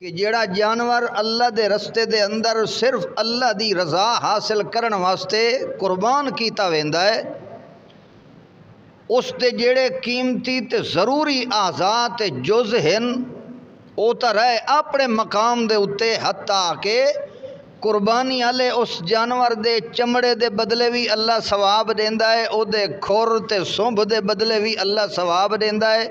کہ جیڑا جانور اللہ دے رستے دے اندر صرف اللہ دی رضا حاصل کرن واسطے قربان کیتا ویندا ہے، اس دے جیڑے قیمتی تے ضروری اعضاء تے جز ہن او تا رہے اپنے مقام دے اتے، حتیٰ کہ قربانی والے اس جانور دے چمڑے دے بدلے بھی اللہ ثواب دیندا ہے، او دے کھر تے سونب دے بدلے بھی اللہ ثواب دیندا ہے،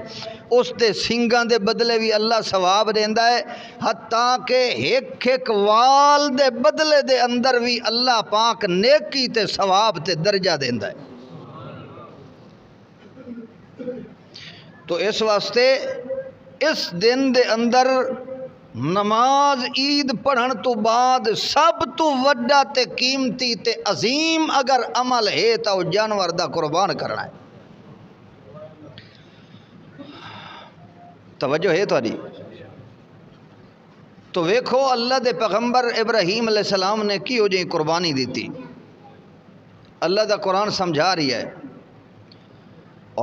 اس دے سنگاں دے بدلے بھی اللہ ثواب دیندا ہے، حتیٰ کہ ایک ایک وال دے بدلے دے اندر بھی اللہ پاک نیکی تے ثواب تے درجہ دیندا ہے۔ تو اس واسطے اس دن دے اندر نماز عید پڑھن تو بعد سب تو وڈا تے قیمتی تے عظیم اگر عمل ہے تو وہ جانور دا قربان کرنا ہے۔ توجہ ہے تھوڑی؟ تو ویکھو اللہ دے پیغمبر ابراہیم علیہ السلام نے کی ہو جائیں قربانی دیتی، اللہ دا قرآن سمجھا رہی ہے،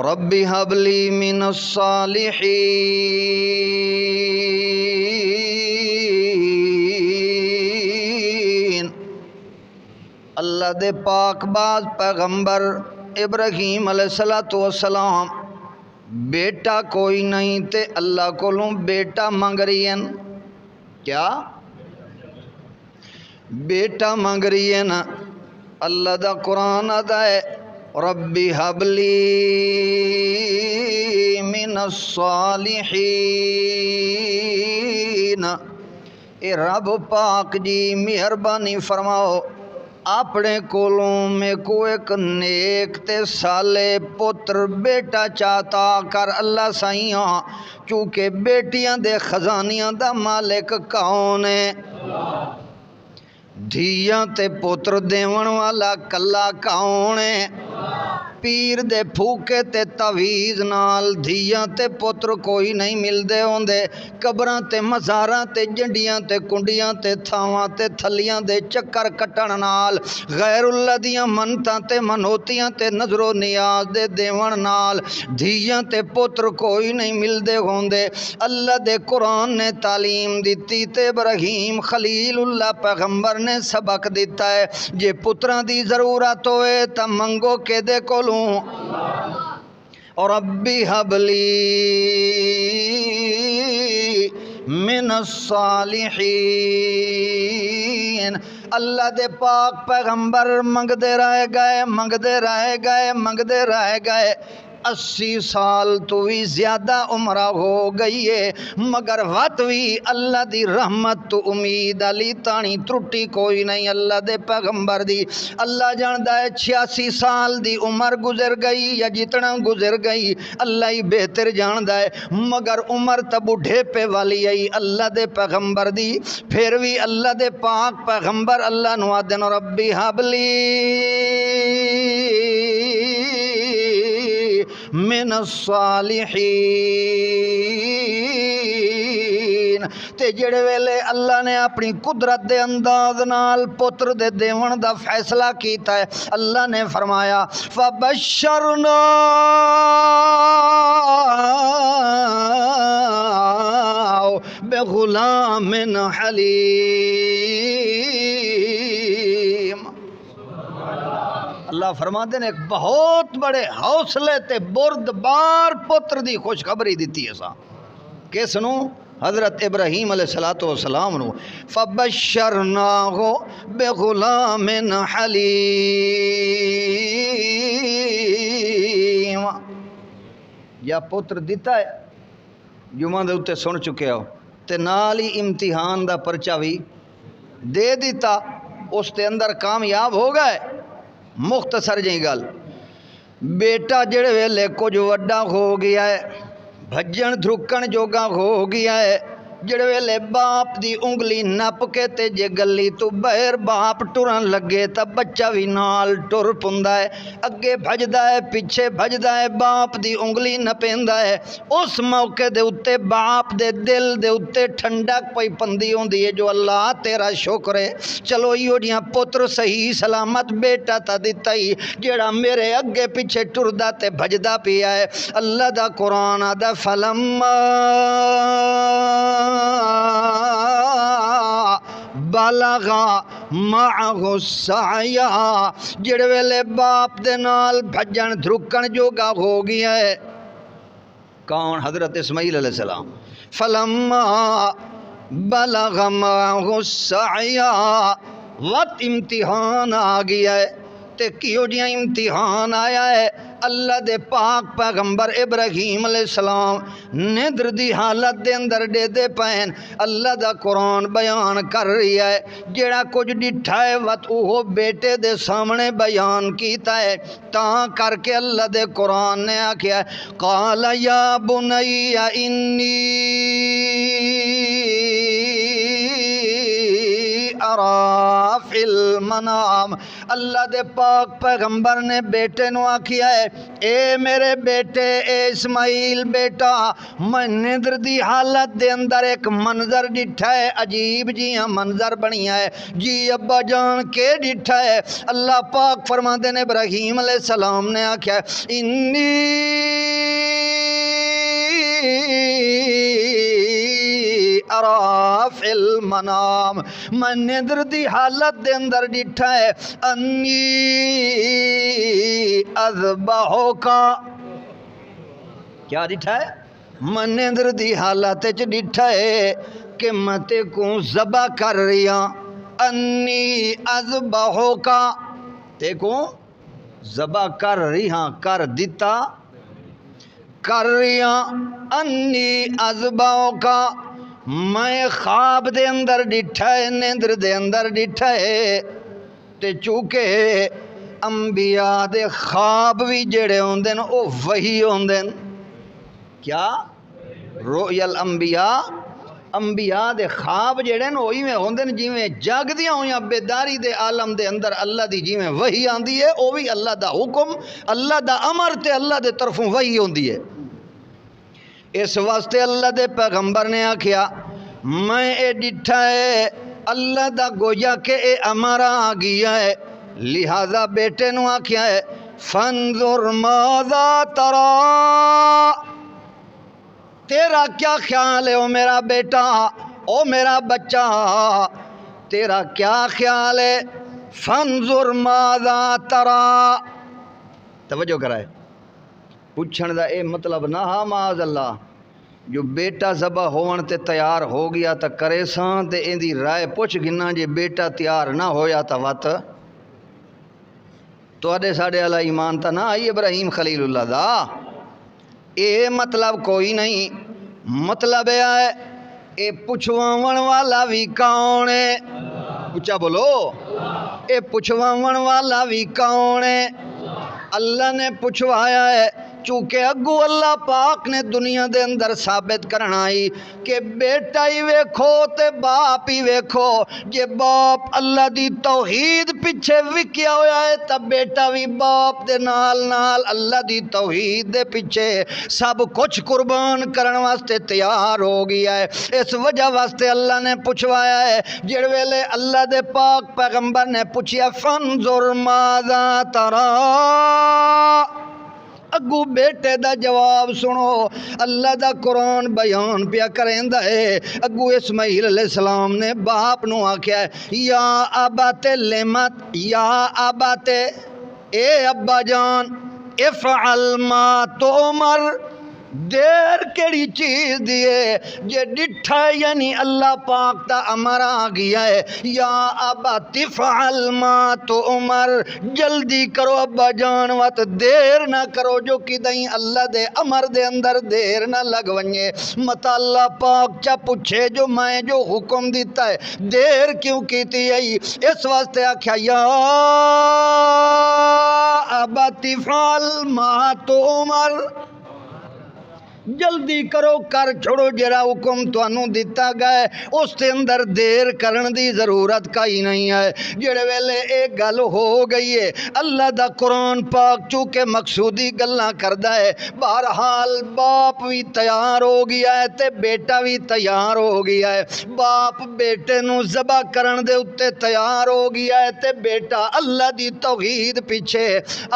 ربی ہب لی من الصالحین۔ اللہ دے پاک باز پیغمبر ابراہیم علیہ السلام بیٹا کوئی نہیں تے اللہ کولوں بیٹا منگ رہی ہیں، کیا بیٹا منگ رہی ہیں نا؟ اللہ دا قرآن آتا ہے ربی ہب لی من الصالحین، اے رب پاک جی مہربانی فرماؤ اپنے کولوں میں کو ایک نیک تے صالح پتر بیٹا چاہتا کر اللہ سائیاں، چونکہ بیٹیاں دے خزانیاں دا مالک کون ہے؟ دھیاں تے پتر دیون والا کلا کون ہے؟ پیر دے پھوکے تے تویز نال دھیاں تے پتر کوئی نہیں ملدے ہوندے، قبراں تے مزاراں تے جنڈیاں تے کنڈیاں تے تھاواں تے تھلیاں دے چکر کٹن نال، غیر اللہ دیاں منتاں تے منوتیاں تے نظر و نیاز دے دیون نال دھیاں تے پتر کوئی نہیں ملدے ہوندے۔ اللہ دے قرآن نے تعلیم دیتی تے ابراہیم خلیل اللہ پیغمبر نے سبق دیتا ہے، جے پتراں دی ضرورت ہوئے تا منگو کے دے کولوں، اور ربی حب لی من الصالحین۔ اللہ دے پاک پیغمبر منگدے رہ گئے 80 سال تو بھی زیادہ عمرہ ہو گئی ہے، مگر وقت بھی اللہ دی رحمت تو امید علی تانی ترٹی کوئی نہیں اللہ دے پیغمبر دی۔ اللہ جاندہ ہے 86 سال دی عمر گزر گئی یا جتنا گزر گئی اللہ ہی بہتر جاندہ ہے، مگر عمر تا بڑھے پہ والی آئی اللہ دے پیغمبر دی۔ پھر بھی اللہ دے پاک پیغمبر اللہ نوادن ربی حبلی من الصالحین، تے جڑے ویلے اللہ نے اپنی قدرت دے انداز نال پتر دے دیون دا فیصلہ کیتا ہے، اللہ نے فرمایا فبشرنا بغلام حلیم۔ اللہ فرماتے ہیں ایک بہت بڑے حوصلے تے بردبار پتر دی خوشخبری دیتی ہے سا، کس نو؟ حضرت ابراہیم علیہ السلام نو۔ فبشرناہ بغلام حلیم، یا پتر دیتا ہے جمعہ دے اتے سن چکے ہو، تے نال ہی امتحان دا پرچہ بھی دے دیتا، اس تے اندر کامیاب ہو گئے۔ مختصر جہی گل، بیٹا جڑے ویلے کچھ وڈا ہو گیا ہے، بھجن دھرکن جوگا ہو گیا ہے، جڑے ویلے باپ دی انگلی نپ کے تے جے گلی تو بہر باپ ٹرن لگے تا بچہ بھی نال ٹر پندا ہے، اگے بھجدا ہے پیچھے بھجدا ہے، باپ دی انگلی نپیندا ہے، اس موقع دے اتے باپ دے دل دے اتے ٹھنڈک پئی پندی ہوندی ہے جو اللہ تیرا شکر ہے، چلو ایو جیاں پتر صحیح سلامت بیٹا تا دتا ہی جیڑا میرے اگے پیچھے ٹردا تے بھجدا پیا ہے۔ اللہ دا قرآن آدا فلما بلغا معه السعی، جڑے ویلے باپ دے نال بھجن دھرکن جوگا ہو گیا ہے کون؟ حضرت اسماعیل علیہ السلام. فلما بلغ معه السعی، وقت امتحان آ گیا ہے. تے کیوں جیاں امتحان آیا ہے؟ اللہ دے پاک پیغمبر ابراہیم علیہ السلام ندر دی حالت دے اندر دے دے پین اللہ دا قرآن بیان کر رہی ہے. جیڑا کچھ ڈٹھا ہے وط وہ بیٹے دے سامنے بیان کیتا ہے. تاں کر کے اللہ دے قرآن نے آکھیا ہے قال یا بنی انی ارا فی المنام. اللہ دے پاک پیغمبر نے بیٹے نو آکھیا ہے اے میرے بیٹے، اے اسماعیل بیٹا، میں ندر دی حالت دے اندر ایک منظر ڈٹھا ہے، عجیب جیاں منظر بنیا ہے. جی ابا جان کے ڈٹھا ہے؟ اللہ پاک فرماندے نے ابراہیم علیہ السلام نے آکھیا ہے انی ارا فی المنام، میں ندر دی حالت دے اندر ڈٹھا ہے انی اذبحک. کیا ڈٹھا ہے؟ میں ندر دی حالت چ ڈٹھا ہے کہ میں تے کو ذبح کر رہی ہاں. انی اذبحک، تے کو ذبح کر رہی ہاں، کر دیتا کر رہی ہاں. انی اذبحک، میں خواب دے اندر ڈٹھا ہے، نیندر دے اندر ڈٹھا ہے. تے چونکہ انبیاء دے خواب بھی جڑے ہوندے ن او وحی ہوندے ن. کیا؟ رؤیا الانبیاء، انبیاء دے خواب جڑے ن اوہی میں ہوندے ن جویں جاگدیاں ہویاں بیداری دے عالم دے اندر اللہ دی جویں وحی آندی ہے، او بھی اللہ دا حکم، اللہ دا امر تے اللہ دے طرفوں وحی ہوندی ہے. اس واسطے اللہ دے پیغمبر نے آکھیا میں اے ڈٹھا ہے اللہ دا گویا کہ اے امر آ گیا ہے. لہذا بیٹے نو آکھیا ہے فانظر ماذا ترى، تیرا کیا خیال ہے او میرا بیٹا، او میرا بچہ، تیرا کیا خیال ہے؟ فانظر ماذا ترى، توجہ کرائے پوچھن دا اے مطلب نہ ہا معاذ اللہ جو بیٹا ذبح ہون تے تیار ہو گیا تا کرے سان تے این دی رائے پوچھ گنا جے بیٹا تیار نہ ہویا تا وط تو ساڑے والا ایمان تا نہ آئی ابراہیم خلیل اللہ دا. اے مطلب کوئی نہیں، مطلب ہے اے پچھواون والا بھی کون ہے؟ اچھا بولو، اے پچھواون والا بھی کون ہے؟ اللہ نے پچھوایا ہے چونکہ اگو اللہ پاک نے دنیا دے اندر ثابت کرنا ہی کہ بیٹا ہی ویکھو تے باپ ہی ویکھو. جے باپ اللہ دی توحید پیچھے وکیا ہویا ہے تا بیٹا بھی باپ دے نال نال اللہ دی توحید دے پیچھے سب کچھ قربان کرن واسطے تیار ہو گیا ہے. اس وجہ واسطے اللہ نے پچھوایا ہے. جڑ ویلے اللہ دے پاک پیغمبر نے پوچھیا فانظر ماذا ترى، اگو بیٹے دا جواب سنو. اللہ دا قرآن بیان پیا کریندا ہے. اگو اسماعیل علیہ السلام نے باپ نو آکھیا ہے یا ابت لمت، یا ابت اے ابا جان، افعل ما تؤمر، دیر کیڑی چیز دیے جے ڈٹھا یعنی اللہ پاک دا امر آ گیا ہے. یا ابا تفعل ما تؤمر، جلدی کرو ابا جان وت دیر نہ کرو، جو کدیں اللہ دے امر دے اندر دیر نہ لگ ونجے. مت اللہ پاک چا پوچھے جو میں جو حکم دیتا ہے دیر کیوں کیتی ہے؟ اس واسطے آکھیا یا ابا تفعل ما تؤمر، جلدی کرو کر چھوڑو جڑا حکم تانوں دتا گیا اس تے اندر دیر کرن دی ضرورت کئی نہیں ہے. جڑے ویلے ایک گل ہو گئی ہے اللہ دا قرآن پاک چونکہ مقصودی گلاں کردا ہے. بہرحال باپ بھی تیار ہو گیا ہے تے بیٹا بھی تیار ہو گیا ہے. باپ بیٹے نو ذبح کرن دے اتے تیار ہو گیا ہے تے بیٹا اللہ دی توحید پیچھے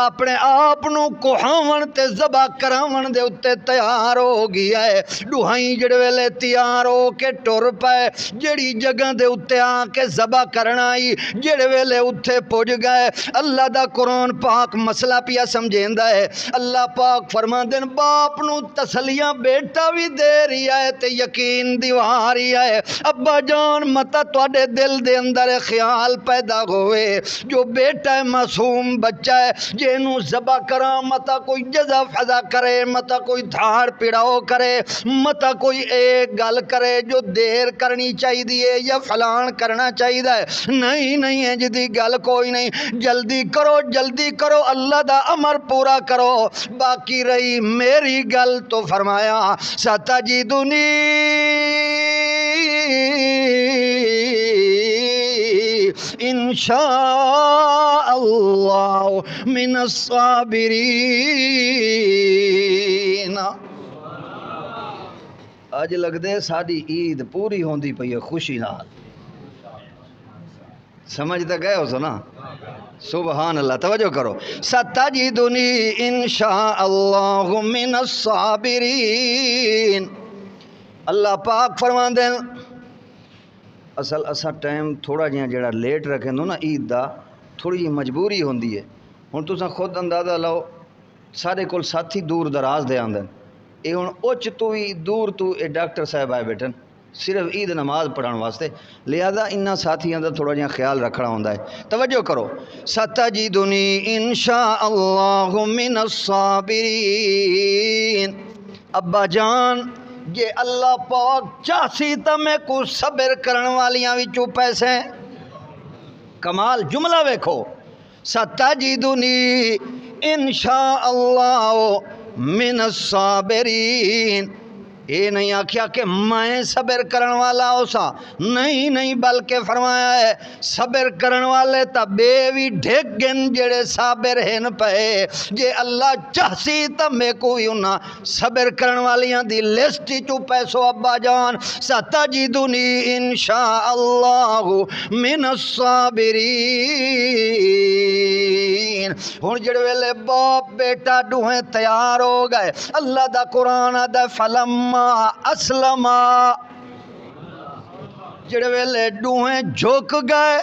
اپنے آپ نو کوہاون تے ذبح کراون دے اتے تیار ہو گیا ہے ڈوہائی جڑ ویلے تیار ہو کے ٹر پائے جڑی جگہ دے اتے آ کے ذبح کرنا آئی جڑ ویلے اتھے پج گئے اللہ دا قرآن پاک مسئلہ پیا سمجھیندا ہے اللہ پاک فرما دین باپ نو تسلیاں بیٹا بھی دے رہی ہے تے یقین دیوا رہی ہے ابا جان متا تواڈے دل دے اندر خیال پیدا ہوئے جو بیٹا ہے معصوم بچہ ہے جینو ذبح کراں متا کوئی جزا فضا کرے متا کوئی دھاڑ پڑاؤ کرے متا کوئی ایک گل کرے جو دیر کرنی چاہیے یا فلان کرنا چاہیے نہیں نہیں ہے جدی گل کوئی نہیں جلدی کرو اللہ دا امر پورا کرو باقی رہی میری گل تو فرمایا ستجدنی انشاء اللہ من الصابرین اج لگدے ساڈی عید پوری ہوندی پئی ہے خوشی نال سمجھ تے گئے ہو سو نا سبحان اللہ توجہ کرو ستجدنی انشاء اللہ من الصابرین اللہ پاک فرماندے اصل اسا ٹائم تھوڑا جہاں جڑا لیٹ رکھیں دو نا عید دا تھوڑی جی مجبوری ہوندی ہے ہن تساں خود اندازہ لاؤ سارے کول ساتھی دور دراز دے آندن اے ہن اچ تو ہی دور تو اے ڈاکٹر صاحب آئے بیٹھن صرف عید نماز پڑھان واسطے لہذا انہاں ساتھیاں دا تھوڑا جہاں خیال رکھنا ہوندا ہے توجہ کرو ستجدنی انشاء اللہ من الصابرین ابا جان یہ اللہ پاک چاسی تا میں کو صبر کرن والیاں وچوں پیسے کمال جملہ ویکھو ستجدنی انشاء اللہ من الصابرین اے نہیں آکھیا کہ میں صبر کرن والا ہو سا نہیں بلکہ فرمایا ہے صبر کرن والے تا بے وی ڈھگ گن جڑے صابر ہیں پے جے اللہ چاہسی تا میں کوئی انہاں صبر کرن والیاں دی لسٹ چو پیسو ابا جان ستجدنی انشاء اللہ من الصابرین ہن جڑے ویلے باپ بیٹا دوہیں تیار ہو گئے اللہ دا قرآن دا فلما اسلما جڑے ویلے دوہیں جھک گئے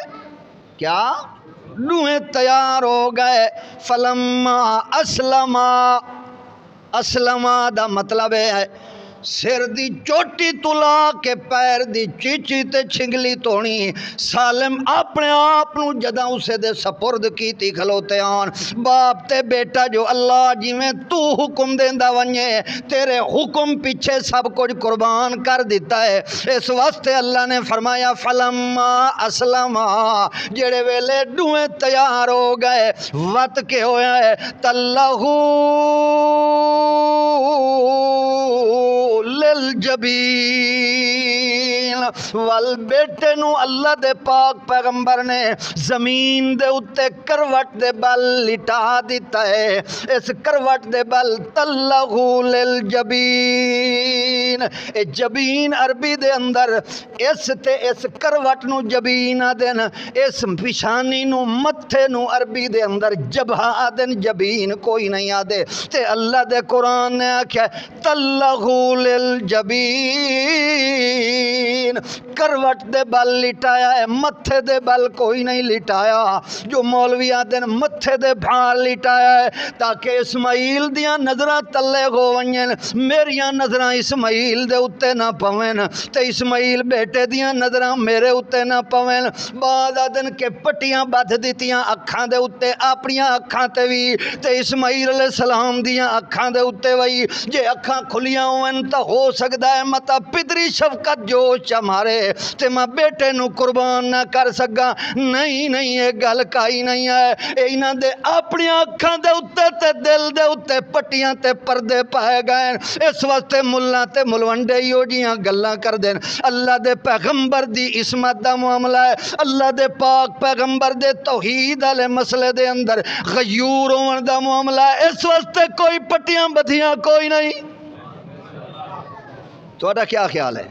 کیا دوہیں تیار ہو گئے فلما اسلما دا مطلب ہے سر دی چوٹی تلا کے پیر دی چیچی تے چھنگلی تونی سالم اپنے آپ نو جدہ اسے دے سپرد کی تی کھلوتے آن باپ تے بیٹا جو اللہ جی میں تو حکم دیندہ ونجے تیرے حکم پیچھے سب کچھ قربان کر دیتا ہے اس واسطے اللہ نے فرمایا فلما اسلما جڑے ویلے دویں تیار ہو گئے وقت کے ہویا ہے تلہو للجبین وال بیٹے نو اللہ دے پاک پیغمبر نے زمین دے اتے کروٹ دے بل لٹا دیتا ہے اس کروٹ دے بل تلہو للجبین اے جبین عربی دے اندر اس تے اس کروٹ نو جبین آدن اس پیشانی نو متھے نو عربی دے اندر جبہ آدن جبین کوئی نہیں آدے تے اللہ دے قرآن نے آکھا تلہو للجبین کروٹ دے بل لٹایا ہے متھے دے بل کوئی نہیں لٹایا جو مولوی آدن متھے دے بھال لٹایا ہے تاکہ اسماعیل دیاں نظرہ تلے ہو ونجن میریاں نظرہ اسماعیل دے اتے نہ پوین تے اسماعیل بیٹے دیاں نظرہ میرے اتے نہ پوین بعد آدن کے پٹیاں بدھ دیتیاں اکھاں دے اتے اپنیاں اکھاں تے وی تے اسماعیل علیہ السلام دیاں اکھاں دے اتے وی جے اکھاں کھلیاں ہوئن تا ہو سکتا ہے متا پدری شفقت جوش چمارے تے میں بیٹے نو قربان نہ کر سکا نہیں یہ گل کائی نہیں ہے اینا دے اپنی اکھاں دے اتے تے دل دے اتے پٹیاں تے پردے پائے گئے اس واسطے ملہ تے ملونڈے ہی ہو جیاں گلاں کر دین اللہ دے پیغمبر دی عصمت دا معاملہ ہے اللہ دے پاک پیغمبر دے توحید والے مسئلے دے اندر غیور ہون دا معاملہ ہے اس واسطے کوئی پٹیاں بدھیاں کوئی نہیں توڑا کیا خیال ہے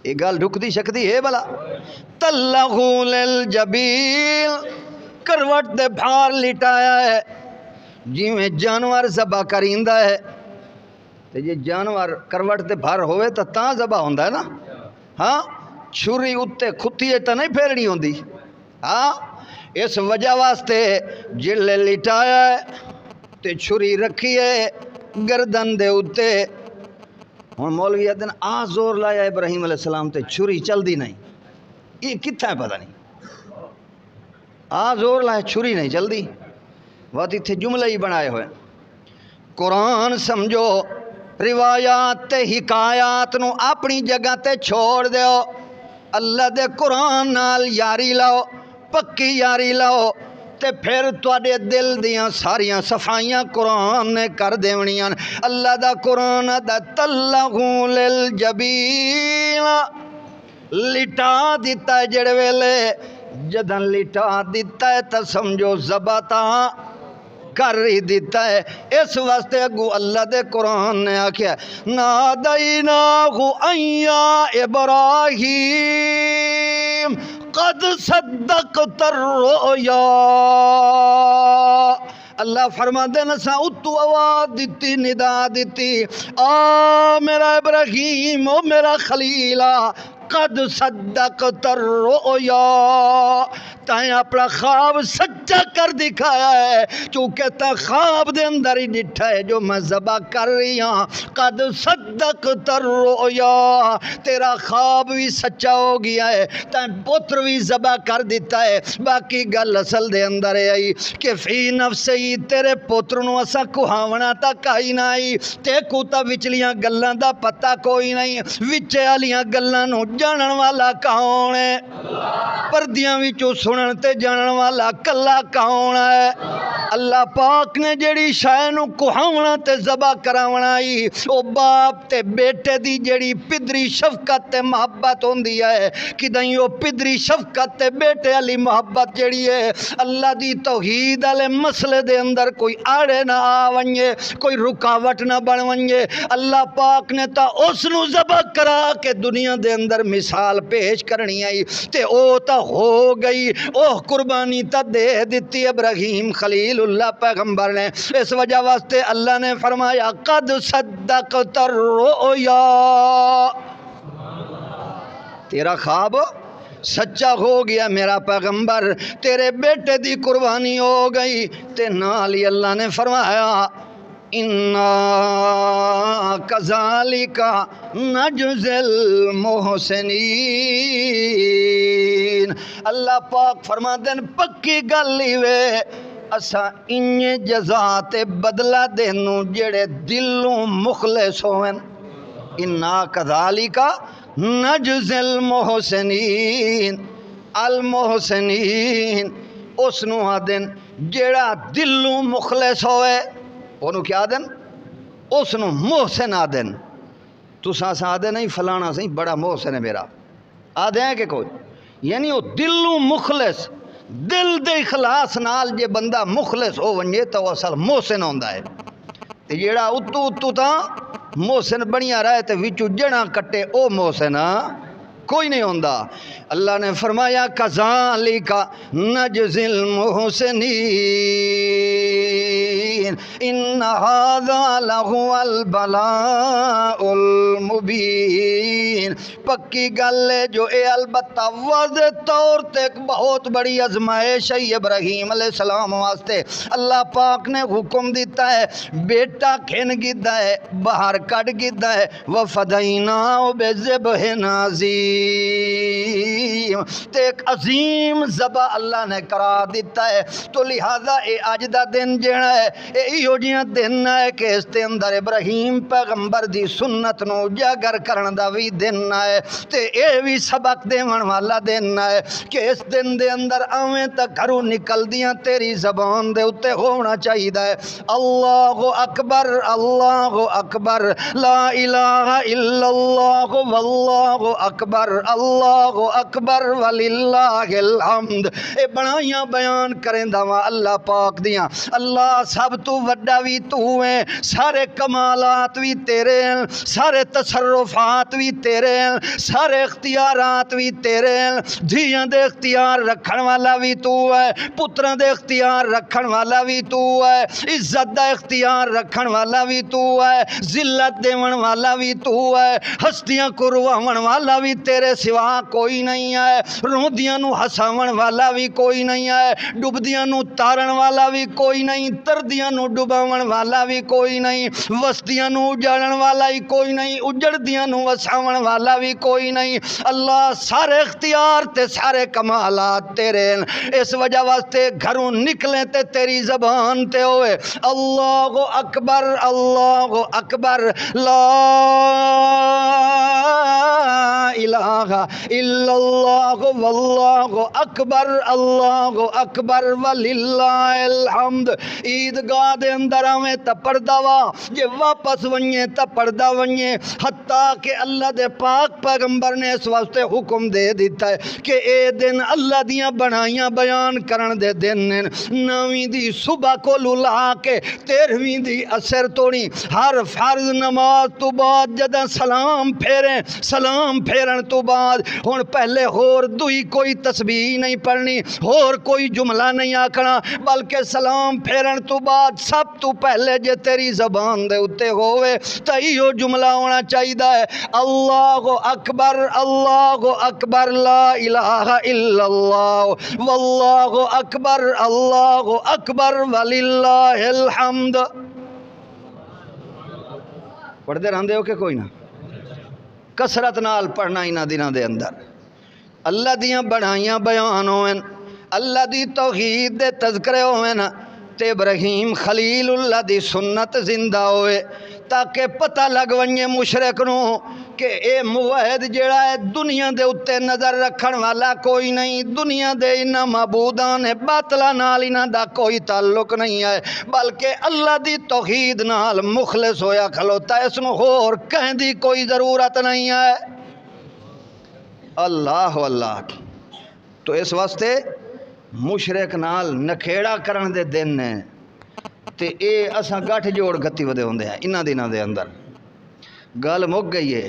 یہ گل ڈھکتی شکتی ہے بلا تلہو للجبین کروٹ دے بھار لٹایا ہے جی میں جانور ذبح کریندا ہے تے جے جانور کروٹ تے بھر ہوئے تا ذبح ہوندا ہے نا. ہاں چھری اتے کھتیے تا نہیں پھیرنی ہوندی. ہاں اس وجہ واسطے جلے لٹایا ہے تے چھری رکھی ہے گردن دے اتے. ہن مولوی دن زور لایا ابراہیم علیہ السلام تے چھری چلدی نہیں. یہ کتھا ہے پتہ نہیں. زور لایا چھری نہیں چلدی. وقت اتنے جملے ہی بنائے ہوئے. قرآن سمجھو روایات تے حکایات نو اپنی جگہ تے چھوڑ دیو. اللہ دے قرآن نال یاری لاؤ, پکی یاری لاؤ, تے پھر تواڈے دل دیاں ساریاں صفائیاں قرآن نے کر دیونیاں. اللہ دا قرآن دا تلہو للجبین لٹا دیتا ہے جڑے ویلے جدن لٹا دیتا ہے تا سمجھو ذبح تاں کر ہی دیتا ہے. اس واسطے اگو اللہ دے قرآن نے آکھیا نادیناہ ان یا ابراہیم قد صدقت الرؤیا. اللہ فرما دے نسا اتو آواز دیتی, ندا دیتی, میرا ابراہیم او میرا خلیلہ قد صدقت الرؤیا, تائیں اپنا خواب سچا کر دکھایا ہے چونکہ تا خواب دے اندر ہی ڈٹھا ہے جو میں ذبح کر رہی ہاں. قد صدقت الرؤیا, تیرا خواب بھی سچا ہو گیا ہے, تائیں پتر بھی ذبح کر دیتا ہے. باقی گل اصل دے اندر ہے آئی کہ فی نفسی تیرے پتر نو اسا کہاونا تا کائی نائی, تے کوتا وچلیاں گلاں دا پتہ کوئی نہیں, وچے والیاں گلاں نو جانن والا کون ہے؟ پردیاں وچوں سنن تے جانن والا کلا کون ہے؟ اللہ پاک نے جڑی شے نو کہاونا تے ذبح کراونا ای او باپ تے بیٹے دی جڑی پدری شفقت تے محبت ہوندی ہے کدیں او پدری شفقت تے بیٹے والی محبت جڑی ہے اللہ دی توحید والے مسئلے دے اندر کوئی آڑے نہ آ ونجے, کوئی رکاوٹ نہ بن ونجے. اللہ پاک نے تا اس نو ذبح کرا کے دنیا دے اندر مثال پیش کرنی آئی تے او تا ہو گئی. او قربانی تا دے دیتی ابراہیم خلیل اللہ پیغمبر نے. اس وجہ واسطے اللہ نے فرمایا قد صدقت الرؤیا, تیرا خواب سچا ہو گیا میرا پیغمبر, تیرے بیٹے دی قربانی ہو گئی. تے نال ہی اللہ نے فرمایا اِنَّا كَذَلِكَ نَجْزِي الْمُحْسِنِينَ. اللہ پاک فرما دین پکی گل ہی وے اسا انجے جزا تے بدلہ دینوں جڑے دلوں مخلص ہوئن. اِنَّا كَذَلِكَ نَجْزِي الْمُحْسِنِينَ. المحسنین اس نو آدن جڑا دلوں مخلص ہوئے انہوں کیا آدن؟ اس نو محسن آدن. تو سا آدھے نہیں فلانا سی بڑا محسن ہے میرا آدھے ہیں کہ کوئی, یعنی وہ دلوں مخلص, دل دے اخلاص نال جے بندہ مخلص ہو ونجے تو اصل محسن ہوندا ہے. جیڑا اتو تا محسن بنیا رہے تے وچو جڑا کٹے او محسن کوئی نہیں ہوندا. اللہ نے فرمایا کذالک نجزی المحسنین ان ھذا لہو البلاء المبین. پکی گل ہے جو اے البتہ واضح طور تے ایک بہت بڑی آزمائش ہے ابراہیم علیہ السلام واسطے. اللہ پاک نے حکم دیتا ہے بیٹا کھن گدا ہے باہر کٹ گدا ہے وفدیناہ بذبح عظیم, تے ایک عظیم ذبح اللہ نے کرا دیتا ہے. تو لہذا اے اج دا دن جڑا ہے اے ایہو جیاں دن ہے کہ اس دے اندر ابراہیم پیغمبر دی سنت نو اجاگر کرن دا وی دن ہے تے اے وی سبق دیون والا دن ہے کہ اس دن دے اندر آویں تا گھروں نکلدیاں تیری زبان دے اوتے ہونا چاہیے اللہ اکبر لا الہ الا اللہ واللہ اکبر اللہ اکبر وللہ الحمد۔ اے بڑائیاں بیان کریندا وا اللہ پاک دیاں، اللہ سب تو وڈا بھی تو ہے، سارے کمالات بھی تیرے ہیں، سارے تصرفات بھی تیرے ہیں، سارے اختیارات بھی تیرے ہیں، دھیاں دے اختیار رکھن والا بھی تو ہے، پتراں دے اختیار رکھن والا بھی تو ہے، عزت دا اختیار رکھن والا بھی تو ہے، ذلت دیون والا بھی تو ہے، ہستیاں کو رواون والا بھی تیرے سوا کوئی نہیں ہے، روندیاں نو ہساون والا بھی کوئی نہیں ہے، ڈبدیاں نو تارن والا بھی کوئی نہیں، تردیاں نو ڈباون والا بھی کوئی نہیں، وستیاں نو اجاڑن والا ہی کوئی نہیں، اجڑدیاں نو وساون والا بھی کوئی نہیں۔ اللہ سارے اختیار تے سارے کمالات تیرے ہیں، اس وجہ واسطے گھروں نکلیں تے تیری زبان تے ہوئے اللہ اکبر اللہ اکبر لا الہ الا اللہ واللہ اکبر اللہ اکبر وللہ الحمد۔ عیدگاہ دے اندر آویں تا پڑھدا وا، جے واپس ونجے تا پڑھدا ونجے، حتیٰ کہ اللہ دے پاک پیغمبر نے اس واسطے حکم دے دیتا ہے کہ اے دن اللہ دیاں بنائیاں بیان کرن دے دن نے، 9ویں دی صبح کو للا کے 13ویں دی عصر توڑی ہر فرض نماز تو بعد جدہ سلام پھیریں، سلام پھیرن تو بعد ہن پہلے ہور دوئی کوئی تسبیح نہیں پڑھنی، ہور کوئی جملہ نہیں آکھنا، بلکہ سلام پھیرن تو بعد سب تو پہلے جے تیری زبان دے اتے ہوئے تا ایو جملہ ہونا چاہیے ہے اللہ اکبر لا الہ الا اللہ واللہ اکبر وللہ الحمد۔ پڑھتے رہندے ہو کہ کوئی نہ؟ کثرت نال پڑھنا انہاں دناں دے اندر اللہ دیاں بڑھائیاں بیان ہوئن، اللہ دی توحید دے تذکرے ہوئن، تے ابراہیم خلیل اللہ دی سنت زندہ ہوئے، تاکہ پتہ لگ ونجے مشرک نو کہ اے موحد جڑا ہے دنیا دے اتے نظر رکھن والا کوئی نہیں، دنیا دے انہاں معبودان باطلاں نال انہاں دا کوئی تعلق نہیں ہے، بلکہ اللہ دی توحید نال مخلص ہویا کھلوتا ہے، اس نو ہور کہیں دی کوئی ضرورت نہیں ہے۔ اللہ اللہ تو اس واسطے مشرک نال نکھیڑا کرن دے دن نے تے اے اساں گٹھ جوڑ گتی ودے ہوندے ہیں انہاں دناں دے اندر۔ گل مک گئی ہے،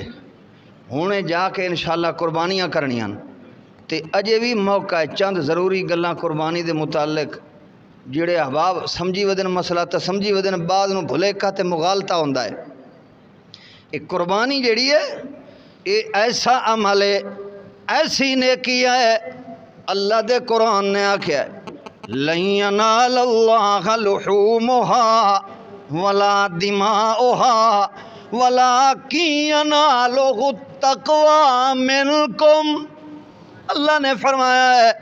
ہونے جا کے انشاءاللہ قربانیاں کرنیاں تے اجے بھی موقع ہے، چند ضروری گلاں قربانی دے متعلق جڑے احباب سمجھی ودن مسئلہ تے سمجھی ودن بعد نو بھلیکا تے مغالطہ ہوندا ہے۔ ایک قربانی جڑی ہے اے ایسا عمل ہے، ایسی نیکی ہے، اللہ دے قرآن نے آکھیا ہے لَن يَنَالَ اللَّهَ لُحُومُهَا وَلَا دِمَاؤُهَا وَلَكِن يَنَالُهُ التَّقْوَىٰ مِنْكُمْ۔ اللہ نے فرمایا ہے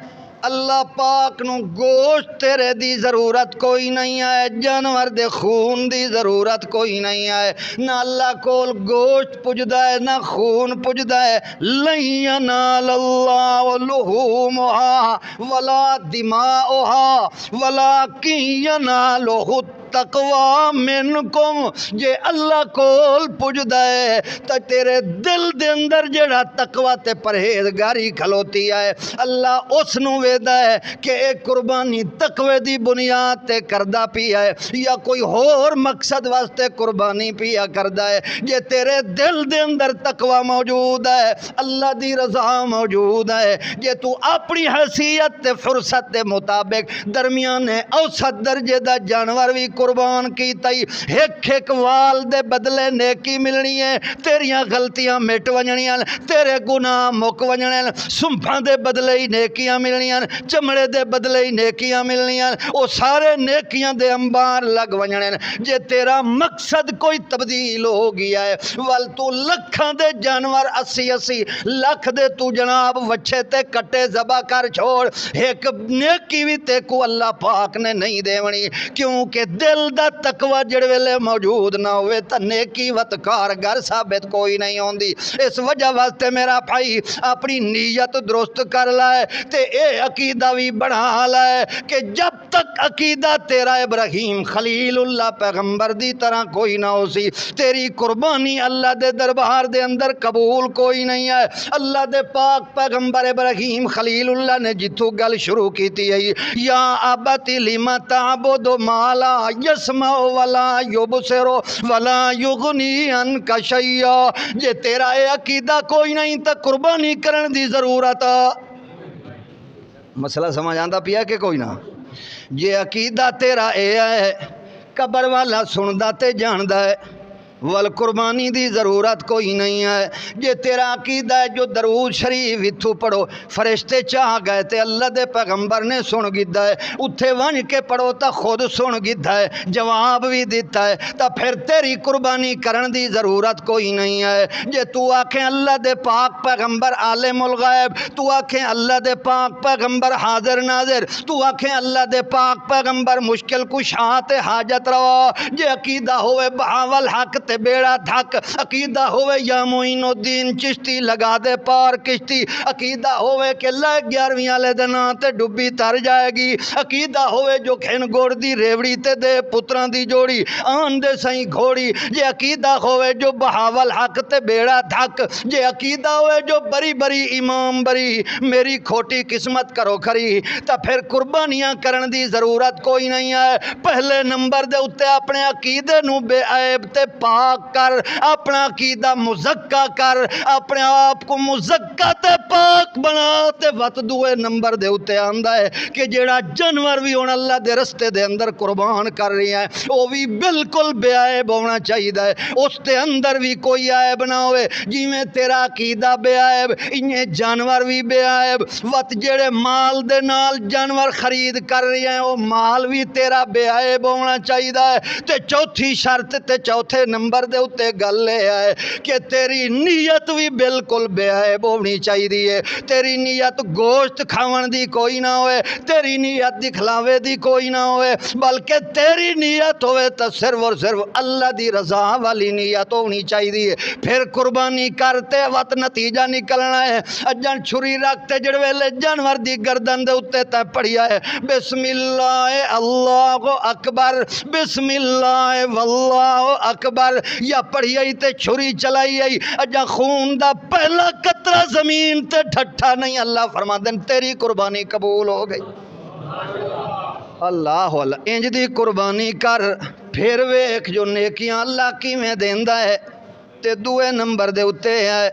اللہ پاک نو گوشت تیرے دی ضرورت کوئی نہیں ہے، جانور دے خون دی ضرورت کوئی نہیں ہے، نہ اللہ کول گوشت پجدا ہے نہ خون پجدا ہے۔ لَن يَنَالَ اللَّهُ لُحُومُهَا وَلَا دِمَاؤُهَا وَلَكِن يَنَالُهُ التَّقْوَىٰ مِنْكُمْ۔ جے اللہ کول پجدا ہے تا تیرے دل دے اندر جڑا تقوی تے پرہیزگاری کھلوتی ہے، اللہ اس نو ویدا ہے کہ اے قربانی تقوی دی بنیاد تے کردہ پیا ہے یا کوئی اور مقصد واسطے قربانی پیا کردہ ہے۔ جے تیرے دل دے اندر تقوی موجود ہے، اللہ دی رضا موجود ہے، جے تو اپنی حیثیت تے فرصت دے مطابق درمیان اوسط درجے دا جانور بھی قربان کی تئی ایک ایک وال دے بدلے نیکی ملنی ہے، تیریاں غلطیاں مٹ ونجنیاں، تیرے گناہ مک ونجنے، سنبھاں دے بدلے ہی نیکیاں ملنیاں، چمڑے دے بدلے ہی نیکیاں ملنیاں، وہ سارے نیکیاں دے انبار لگ ونجنے۔ جے تیرا مقصد کوئی تبدیل ہو گیا ہے وال تو لکھاں دے جانور 80 لاکھ دے تو جناب وچھے تے کٹے ذبح کر چھوڑ، ایک نیکی بھی تے کو اللہ پاک نے نہیں دیونی، کیونکہ دل دل دا تقوی جڑ ویلے موجود نہ ہوئے تے نیکی وت کارگر ثابت کوئی نہیں ہوندی۔ اس وجہ واسطے میرا بھائی اپنی نیت درست کر لائے تے اے عقیدہ بھی بڑھا لائے کہ جب تک عقیدہ تیرا ابراہیم خلیل اللہ پیغمبر دی طرح کوئی نہ ہو سی، تیری قربانی اللہ دے دربار دے اندر قبول کوئی نہیں ہے۔ اللہ دے پاک پیغمبر ابراہیم خلیل اللہ نے جتھوں گل شروع کیتی ہے، یا ابتی لما تعبد ما لا یسمع ولا یبصر ولا یغنی عنک شیئا، جے تیرا اے عقیدہ کوئی نہیں تے قربانی کرن دی ضرورت۔ مسئلہ سمجھ آندا پیا کہ کوئی نہ؟ جے عقیدہ تیرا اے ہے قبر والا سندا تے جاندا ہے ول قربانی دی ضرورت کوئی نہیں ہے۔ جے تیرا عقیدہ ہے جو درود شریف اتھو پڑھو فرشتے چاہ گئے تے اللہ دے پیغمبر نے سن گدا ہے، اتھے ون کے پڑھو تا خود سن گدا ہے، جواب بھی دیتا ہے، تا پھر تیری قربانی کرن دی ضرورت کوئی نہیں ہے۔ جے تو آکھیں اللہ دے پاک پیغمبر عالم الغیب، تو آکھیں اللہ دے پاک پیغمبر حاضر ناظر، تو آکھیں اللہ دے پاک پیغمبر مشکل کشا تے حاجت روا، جے عقیدہ ہوئے بہاول حق تے بیڑا دھک، عقیدہ ہوئے یا معین الدین چشتی لگا دے پار کشتی، عقیدہ ہوئے کہ لے 11ویں والے دن تے ڈبی تر جائے گی، عقیدہ ہوئے جو کھن گوڑ دی ریوڑی تے دے پتران دی جوڑی آن دے سائیں گھوڑی، جے عقیدہ ہوئے جو بہاول حق تے بیڑا دھک، جے عقیدہ ہوئے جو بری بری امام بری میری کھوٹی قسمت کرو کھری، تا پھر قربانیاں کرن دی ضرورت کوئی نہیں ہے۔ پہلے نمبر دے اتے اپنے عقیدے نو بے عیب تے پاک کر، اپنا عقیدہ مزکا کر، اپنے آپ کو مزکا تے پاک بنا تے وت دوے نمبر دے اتے آندا ہے کہ جیڑا جانور بھی ہون اللہ دے رستے دے اندر قربان کر رہی ہے وہ بھی بالکل بے عیب ہونا چاہیے، اس دے اندر بھی کوئی عیب نہ ہوئے، جی میں تیرا عقیدہ بے عیب انہیں جانور بھی بے عیب، وت جیڑے مال دے نال جانور خرید کر رہی ہیں وہ مال بھی تیرا بے عیب ہونا چاہیے۔ تے چوتھی شرط تے چوتھے نمبر دے اتے گل لے آئے کہ تیری نیت بھی بالکل بے عیب ہونی چاہیے، تیری نیت گوشت کھاون دی کوئی نہ ہوئے، تیری نیت دکھلاوے دی کوئی نہ ہوئے، بلکہ تیری نیت ہوئے تو صرف اور صرف اللہ دی رضا والی نیت ہونی چاہیے۔ پھر قربانی کرتے وقت نتیجہ نکلنا ہے، اجن چھری رکھتے جڑ ویلے جانور دی گردن دے اتے تے پڑھیا ہے بسم اللہ اللہ اکبر بسم اللہ واللہ اکبر، یا پڑھی آئی تے چھری چلائی آئی، اجا خون دا پہلا قطرہ زمین تے ٹھٹھا نہیں، اللہ فرما دیں تیری قربانی قبول ہو گئی۔ اللہ اللہ انج دی قربانی کر، پھر ویکھ جو نیکیاں اللہ کی میں دیندا ہے۔ تے دوے نمبر دے اتے ہے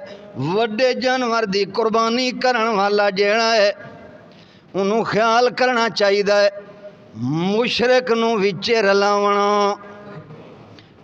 وڈے جانور دی قربانی کرن والا جیڑا ہے انہوں خیال کرنا چاہیے مشرک نو وچے رلاونا،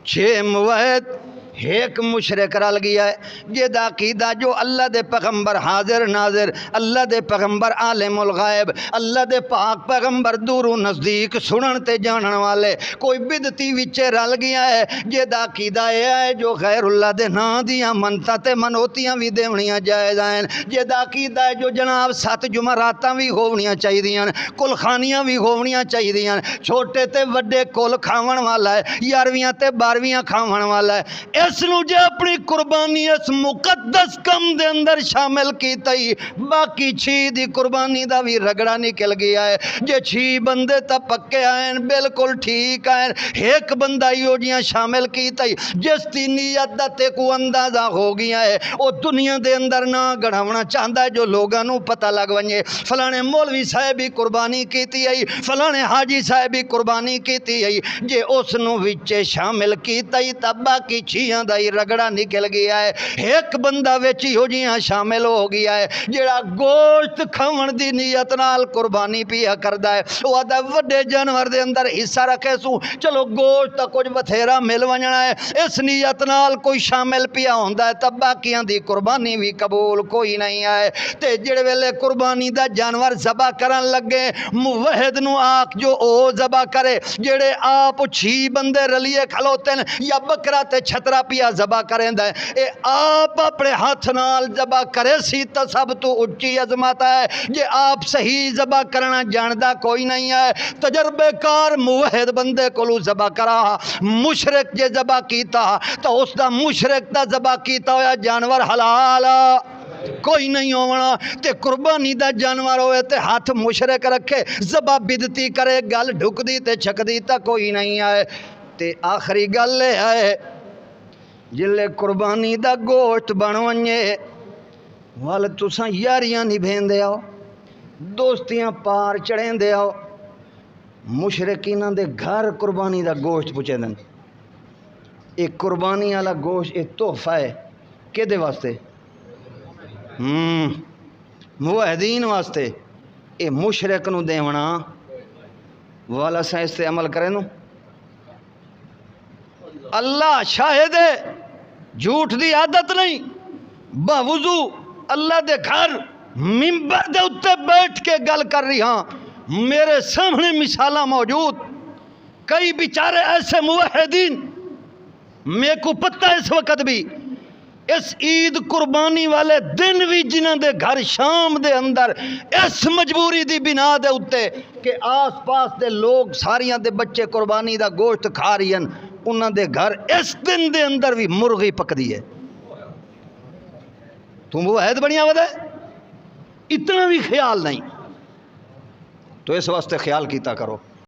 6 موحد ایک مشرک رل گیا ہے، یہ دا عقیدہ جو اللہ دے پیغمبر حاضر ناظر، اللہ دے پیغمبر عالم الغیب، اللہ دے پاک پیغمبر دور و نزدیک سنن تے جانن والے کوئی بدتی وچے رل گیا ہے، یہ دا عقیدہ ہے جو غیر اللہ دے نا دیاں منتا تے منوتیاں بھی دیونیاں جائز ہیں، یہ دا عقیدہ ہے جو جناب 7 جمعراتاں بھی ہونیاں چاہیے، کل خانیاں بھی ہونیاں چاہیے، چھوٹے تے وڈے کل کھاون والا ہے، 11ویں تے 12ویں کھاون والا ہے، اس نو جے اپنی قربانی اس مقدس کم دے اندر شامل کیتا ہی باقی 6 دی قربانی دا بھی رگڑا نکل گیا ہے، جے 6 بندے تا پکے آئیں بالکل ٹھیک آئیں، ایک بندہ ہی جیاں شامل کیتا ہی جس دی نیت دا تے کو اندازہ ہو گیا ہے وہ دنیا دے اندر نہ گڑھونا چاہتا ہے جو لوگاں نو پتہ لگ ونجے فلانے مولوی صاحب بھی قربانی کیتی ہے، فلانے حاجی صاحب بھی قربانی کیتی ہے، جے اس نو وچے شامل کیتا ہی تب باقی 6 دا ہی رگڑا نکل گیا ہے، ایک بندہ ویچی ہو جیاں شامل ہو گیا ہے جیڑا گوشت کھاون دی نیت نال قربانی پیا کردا ہے، وہ آدھا وڈے جانور دے اندر حصہ رکھے سوں چلو گوشت تا کچھ بتھیرا مل ونجنا ہے، اس نیت نال کوئی شامل پیا ہوندا ہے تب باقیاں دی قربانی بھی قبول کوئی نہیں ہے۔ تے جڑے ویلے قربانی دا جانور ذبح کرن لگے موحد نو آکھ جو او ذبح کرے، جڑے آپ 6 بندے رلیے کھلوتے ہیں یا بکرا تے چھترا پیا ذبح کریندا ہے، اے آپ اپنے ہاتھ نال ذبح کرے سی تو سب تو اچھی عظمت ہے۔ جے آپ صحیح ذبح کرنا جاندا کوئی نہیں ہے، تجربے کار موحد بندے کولو ذبح کرا، مشرک جے ذبح کیتا تو اس دا مشرک دا ذبح کیتا ہویا جانور حلال کوئی نہیں ہونا، تے قربانی دا جانور ہوئے تے ہاتھ مشرک رکھے ذبح بدتی کرے گل ڈھک دی تے چھک دی تا کوئی نہیں آئے۔ تے آخری گل لے آئے جلے قربانی دا گوشت بن ونجے وال تساں یاریاں نبھین دے آؤ، دوستیاں پار چڑھیں دے آؤ، مشرکیناں دے گھر قربانی دا گوشت پوچھے دن، ایک قربانی والا گوشت ایک تحفہ ہے کہ دے واسطے موحدین واسطے، اے مشرک نو دیونا والا سا اس تے عمل کرے نو اللہ شاہد ہے، جھوٹ دی عادت نہیں، باوضو اللہ دے گھر منبر دے اتے بیٹھ کے گل کر رہی ہاں، میرے سامنے مثالہ موجود، کئی بیچارے ایسے موحدین میں کو پتہ اس وقت بھی اس عید قربانی والے دن بھی جنہاں دے گھر شام دے اندر اس مجبوری دی بنا دے اتے کہ آس پاس دے لوگ ساریاں دے بچے قربانی دا گوشت کھا رہی ہیں، انہاں دے گھر اس دن دے اندر بھی مرغی پک دی ہے۔ تم وہ عہد بنیا ودا ہے، اتنا بھی خیال نہیں، تو اس واسطے خیال کیتا کرو۔